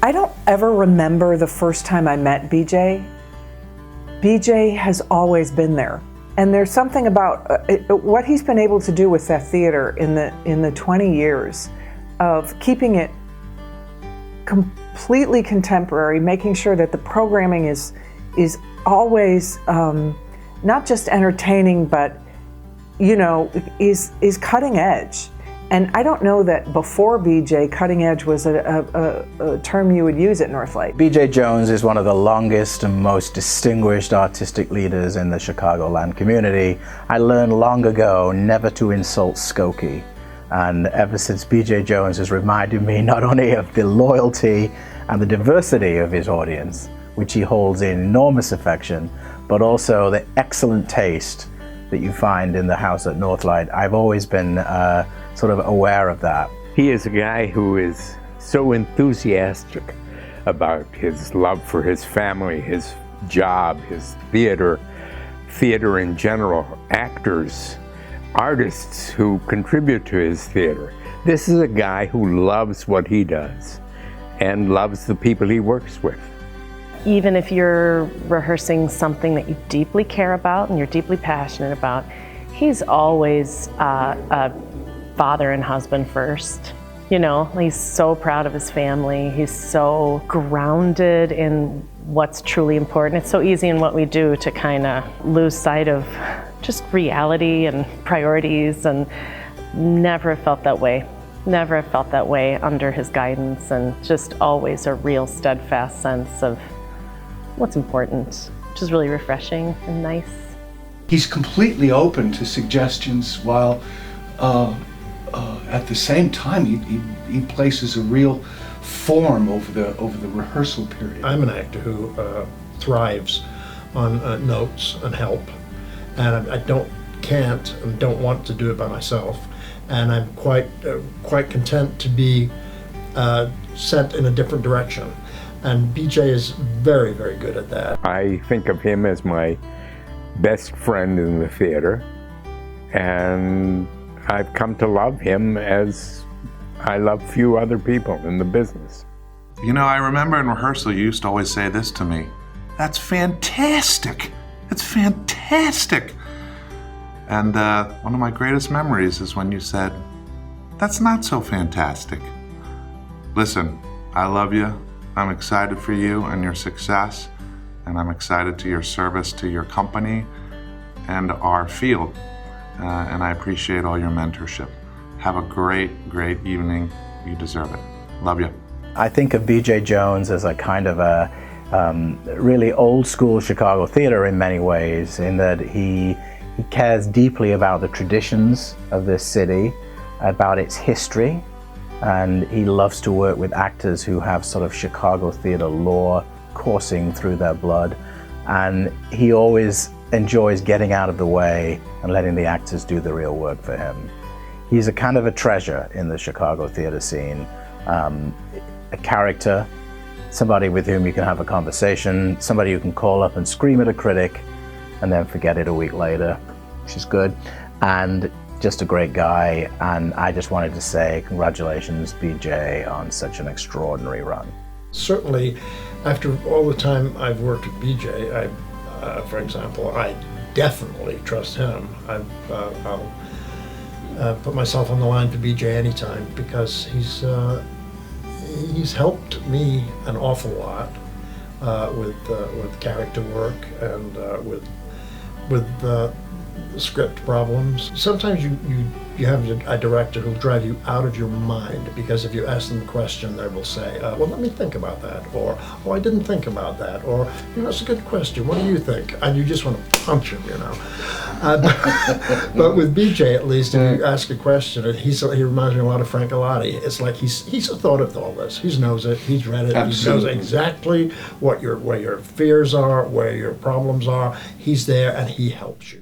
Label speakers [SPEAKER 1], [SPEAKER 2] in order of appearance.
[SPEAKER 1] I don't ever remember the first time I met BJ. BJ has always been there. And there's something about what he's been able to do with that theater in the 20 years of keeping it completely contemporary, making sure that the programming is always not just entertaining, but is cutting edge. And I don't know that before BJ, cutting edge was a term you would use at Northlake.
[SPEAKER 2] BJ Jones is one of the longest and most distinguished artistic leaders in the Chicagoland community. I learned long ago never to insult Skokie. And ever since BJ Jones has reminded me not only of the loyalty and the diversity of his audience, which he holds in enormous affection, but also the excellent taste that you find in the house at Northlight. I've always been sort of aware of that.
[SPEAKER 3] He is a guy who is so enthusiastic about his love for his family, his job, his theater in general, actors, artists who contribute to his theater. This is a guy who loves what he does and loves the people he works with.
[SPEAKER 4] Even if you're rehearsing something that you deeply care about and you're deeply passionate about, he's always a father and husband first. He's so proud of his family. He's so grounded in what's truly important. It's so easy in what we do to kind of lose sight of just reality and priorities, and never felt that way. Never felt that way under his guidance, and just always a real steadfast sense of what's important, which is really refreshing and nice.
[SPEAKER 5] He's completely open to suggestions while at the same time he places a real form over the rehearsal period.
[SPEAKER 6] I'm an actor who thrives on notes and help, and I can't and don't want to do it by myself, and I'm quite content to be sent in a different direction. And BJ is very, very good at that.
[SPEAKER 3] I think of him as my best friend in the theater, and I've come to love him as I love few other people in the business.
[SPEAKER 7] I remember in rehearsal you used to always say this to me: "That's fantastic! It's fantastic!" And one of my greatest memories is when you said, "That's not so fantastic." Listen, I love you. I'm excited for you and your success, and I'm excited to your service to your company and our field, and I appreciate all your mentorship. Have a great, great evening. You deserve it. Love you.
[SPEAKER 2] I think of BJ Jones as a kind of a really old school Chicago theater in many ways, in that he cares deeply about the traditions of this city, about its history, and he loves to work with actors who have sort of Chicago theater lore coursing through their blood, and he always enjoys getting out of the way and letting the actors do the real work for him. He's a kind of a treasure in the Chicago theater scene, a character, somebody with whom you can have a conversation, somebody you can call up and scream at a critic and then forget it a week later, which is good, and just a great guy. And I just wanted to say congratulations, BJ, on such an extraordinary run.
[SPEAKER 6] Certainly, after all the time I've worked with BJ, for example, I definitely trust him. I'll put myself on the line for BJ anytime, because he's helped me an awful lot with character work and with script problems. Sometimes you have a director who'll drive you out of your mind, because if you ask them a question, they will say, well, let me think about that, or, oh, I didn't think about that, or, that's a good question, what do you think? And you just want to punch him, But with BJ, at least, if you ask a question, and he reminds me a lot of Frank Galati. It's like he's thought of all this. He knows it, he's read it,
[SPEAKER 5] Absolutely.
[SPEAKER 6] He knows exactly where your fears are, where your problems are. He's there and he helps you.